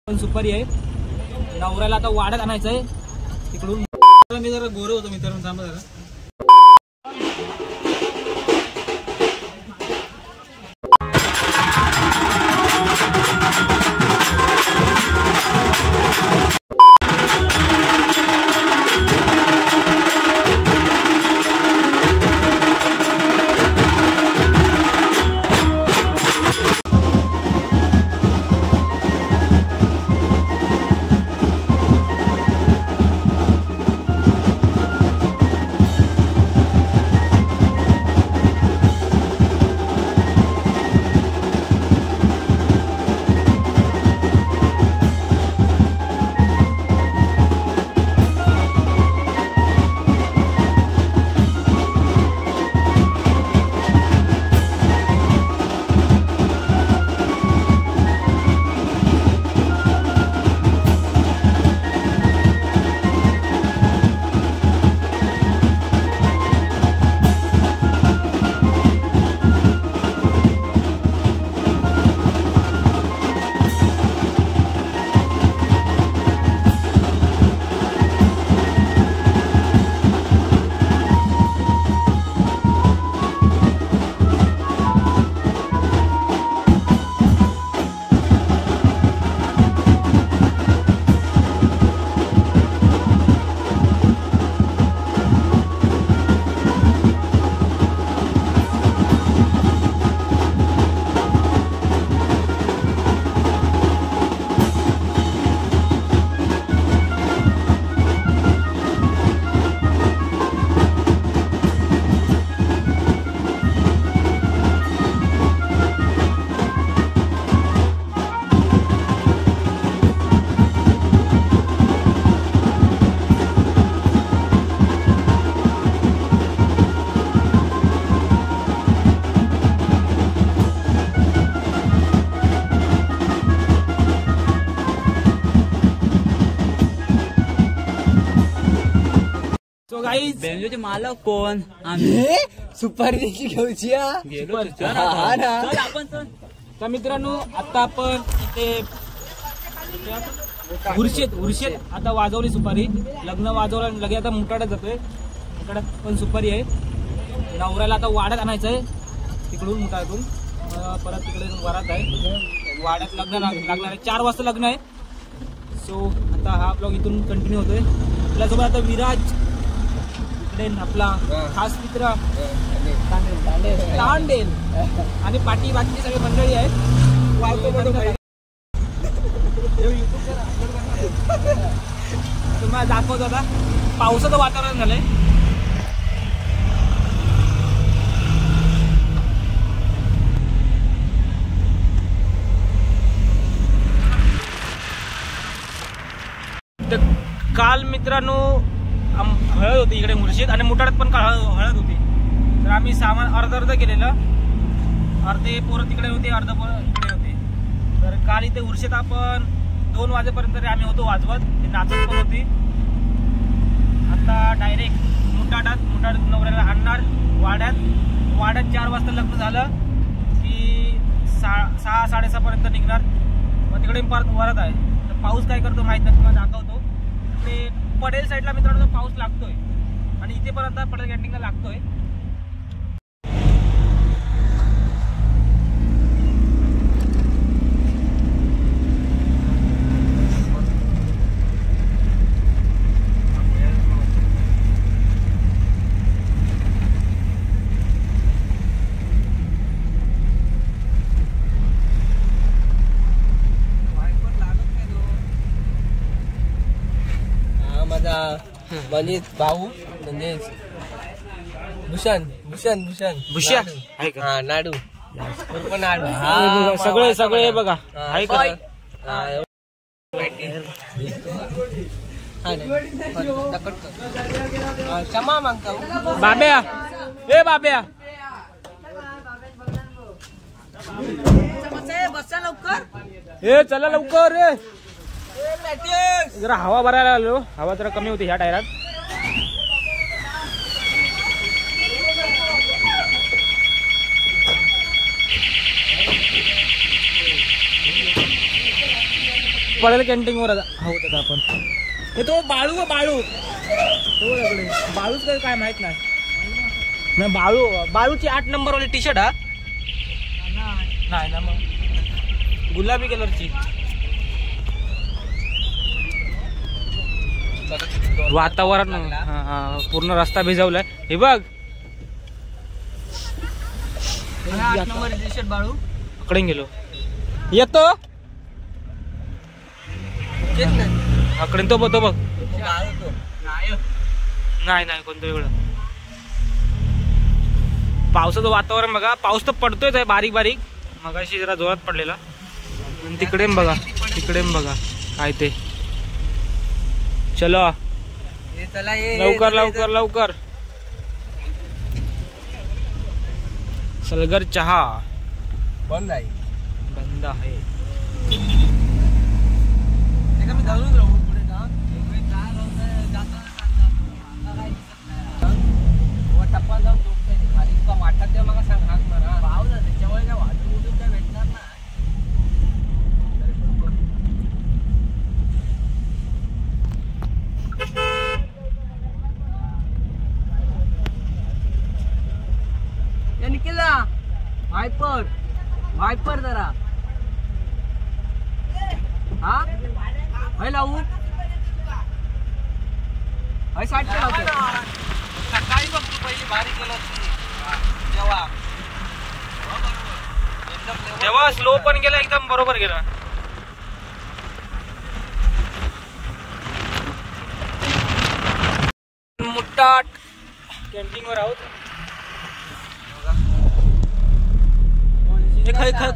पण सुपारी आहे. नवऱ्याला आता वाड्यात आणायचं आहे तिकडून. मी जरा गोरे होतो मित्रांनो, थांबा जरा. बेंजोचे मालक कोण? सुपारी देखील घेऊची. तर मित्रांनो आता आपण इथे उर्षेत आता वाजवली सुपारी. लग्न वाजवलं लगे आता मुठाड्यात जातोय. मुठाड्यात पण सुपारी आहे. नवऱ्याला आता वाड्यात आणायचं आहे तिकडून मुठाड्यातून. परत तिकडे वरात आहे. वाड्यात लग्न लागणार आहे. 4 वाजता लग्न आहे. सो आता हा ब्लॉग इथून कंटिन्यू होतोय. आपल्यासोबत आता विराज, आपला खास मित्र तांडेल आणि बाकी सगळे मंडळी आहेत. तुम्हाला दाखवतो आता. पावसाचं वातावरण झालंय. तर काल मित्रांनो हळद होती इकडे मुर्शीद आणि मुठाड्यात पण हळद होती. तर आम्ही सामान अर्ध केलेलं. अर्धे पोरं तिकडे होते, अर्ध पोरं इकडे होते. तर काल इथे उर्षेत आपण 2 वाजेपर्यंत आम्ही होतो वाजवत. ते नाचत पण होती. आता डायरेक्ट मुठाड्यात नवऱ्याला आणणार. वाड्यात 4 वाजता लग्न झालं की 6-6:30 पर्यंत निघणार. मग तिकडे परत वरात आहे. तर पाऊस काय करतो माहित नाही, तुम्हाला दाखवतो. ते पडेल साईडला मित्रांनो पाऊस लागतोय आणि इथे पण आता पडेल कॅन्टीनला लागतोय. म्हणजे भाऊ म्हणजे भूषण आहे का? हा नाडू सगळे बघा आहे का? क्षमा मागतो बाब्या. बाब्या चला लवकर रे. जरा हवा भरायला आलो. हवा जरा कमी होती ह्या टायरात. पडेल कॅन्टीन वर आहोत आता आपण. हे तो बाळू बाळू तो लागले बाळूच काय माहित नाही. बाळूची 8 नंबर वाली टी शर्ट. हा नाही ना मग गुलाबी कलरची. वातावरण पूर्ण रस्ता भिजवलाय. हे बघ 8 नंबर टी शर्ट बाळू पकडे गेलो. येतो आकडे तो बघ नाही नाही कोणतं वेगळं. पावसाचं वातावरण बघा. पाऊस तर पडतोय बारीक बारीक. मगाशी जरा जोरात पडलेला. तिकडे बघा काय ते. चलो लवकर लवकर लवकर. सलगर चहा बंद आहे. टप्पा जाऊन खाली वाटत ते मला सांग. हाक मारा भाव ना त्याच्यामुळे काय वाटून उठून काय भेटणार ना. निकेला वायपर जरा हा हय लावू हय 60 सकाळी बघ तू पहिली भारी केलं तेव्हा स्लो पण गेला एकदम बरोबर गेला. मुट्टाट कॅन्टीन वर आहोत.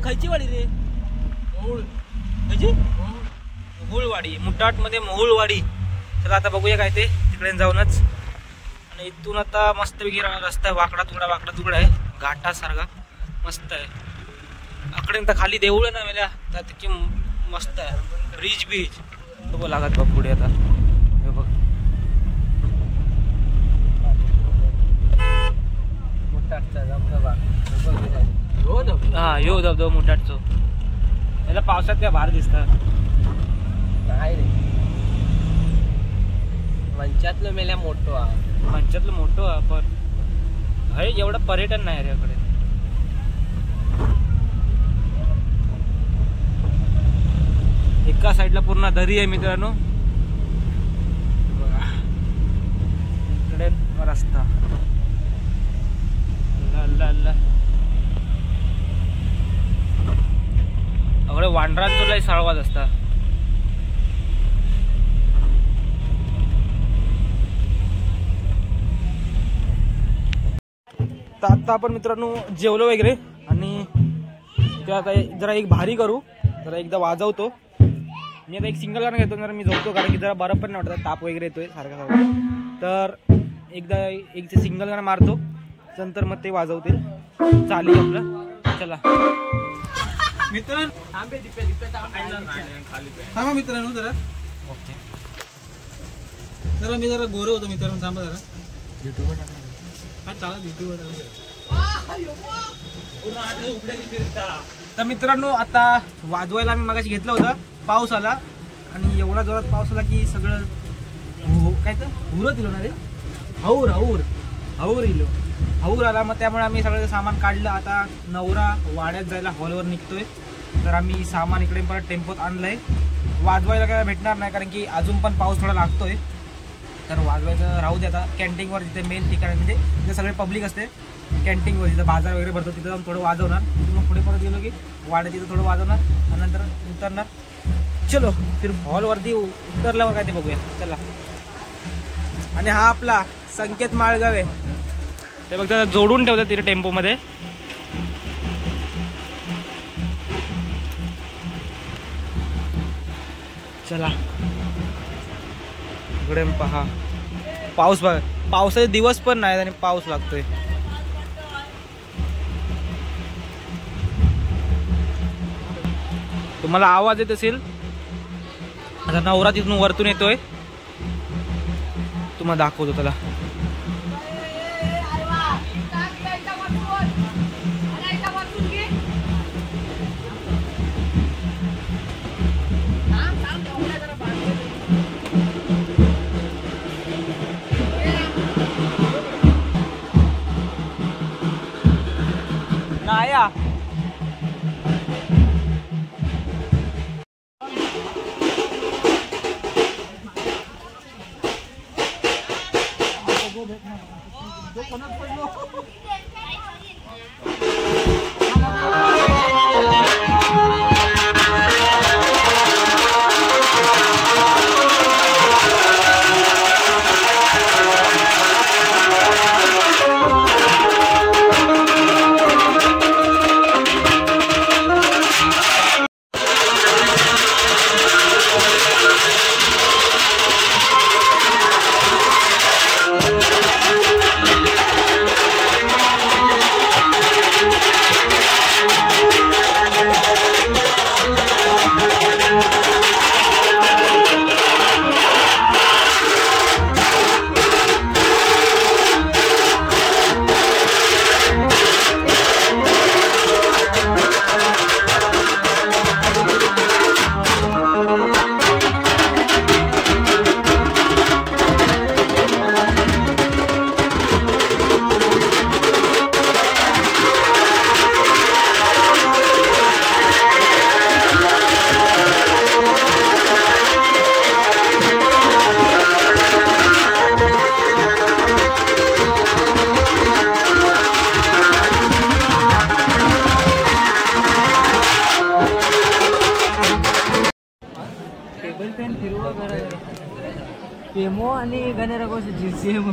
खायची वाडी रे मोहोळवाडी. मुट्टाट मध्ये मोहोळवाडी. चला आता बघूया काय ते तिकडे जाऊनच. आणि इथून आता मस्त पैकी रस्ता वाकडा तुकडा आहे घाटासारखा मस्त आहे. आकडे तर खाली देऊळ ना मेल्या त्याची मस्त आहे. ब्रिज तो लागत बघ पुढे आता. हे बघ हा यो धबधबा मुट्टाटचो. याला पावसात काय भार दिसतात. नाही रे मंचातलं मेल्या मोठो पण हे एवढं पर्यटन नाही रे याकडे. एका साईडला पूर्ण दरी आहे मित्रांनो. इकडे रस्ता अगडे वांढरांचा लय साळवाज असता. तर आता आपण मित्रांनो जेवलो वगैरे आणि आता जरा एक भारी करू. जरा एकदा वाजवतो मी. आता एक सिंगल गाणं घेतो जरा मी झोपतो कारण की जरा बरं पण नाही वाटत. ताप वगैरे येतोय सारखा. तर एकदा एक सिंगल गाणं मारतो नंतर मग ते वाजवतील. चालेल आपलं. चला थांबा मित्रांनो जरा. ओके जरा मी जरा गोरे होतो मित्रांनो. थांबा जरा. युट्यूबवर चालत युट्यूबवर. तर मित्रांनो आता वाजवायला आम्ही मगाशी घेतलं होतं. पाऊस आला आणि एवढा जोरात पाऊस आला की सगळं काय तर हुरत इलो ना रे. हाऊर आला. मग त्यामुळे आम्ही सगळं सामान काढलं. आता नवरा वाड्यात जायला हॉलवर निघतोय. तर आम्ही सामान इकडे परत टेम्पोत आणलंय. वाजवायला काय भेटणार नाही कारण की अजून पण पाऊस थोडा लागतोय. तर वाजवायचं राहू दे आता. कॅन्टीनवर जिथे मेन ठिकाण म्हणजे तिथे सगळे पब्लिक असते. कॅन्टीनवर जिथं बाजार वगैरे भरतो तिथं जाऊन थोडं वाजवणार. मग पुढे परत गेलो की वाड्यात तिथं थोडं वाजवणार आणि नंतर उतरणार. चलो फिर हॉलवरती उतरल्यावर काय ते बघूया. चला. आणि हा आपला संकेत माळगाव आहे. ते बघ त्याला जोडून ठेवतात तिथे टेम्पोमध्ये. चला इकडे पहा पाऊस बघा. पावसाचे दिवस पण नाहीत आणि पाऊस लागतोय. तुम्हाला आवाज येत असेल. आता नवरा तिथून वरतून येतोय. तुम्हाला दाखवतो त्याला. टेबल फॅन फिरवा करा पेमो आणि गणेरा गोष्टी सेम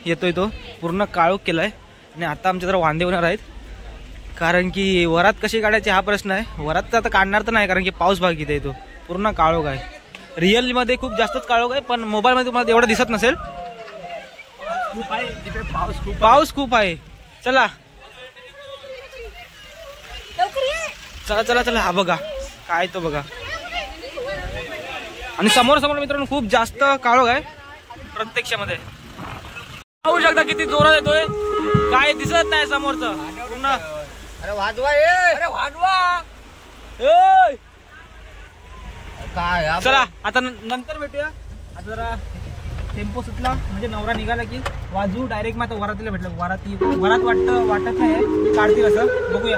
येतोय तो पूर्ण काळोख केलाय आणि आता आमच्या जरा वांदे होणार आहेत, कारण की वरात कशी काढायची हा प्रश्न आहे. वरात तर आता काढणार तर नाही, कारण की पाऊस भाग इथे येतो, पूर्ण काळोख आहे. रिअल मध्ये खूप जास्तच काळोख आहे, पण मोबाईल मध्ये तुम्हाला एवढं दिसत नसेल. पाऊस खूप आहे. चला चला चला चला. हा बघा काय तो बघा, आणि समोर समोर मित्रांनो खूप जास्त काळोख आहे प्रत्यक्षामध्ये. पाहू शकता किती जोरात येतोय, काय दिसत नाही समोरचं पूर्ण. अरे वाजवा अरे वाजवा काय. चला आता नंतर भेटूया. आता जरा टेम्पो सुटला म्हणजे नवरा निघाला की वाजू डायरेक्ट. मग आता वरातीला भेटलं, वरात वाटत नाही काढतील असं, बघूया.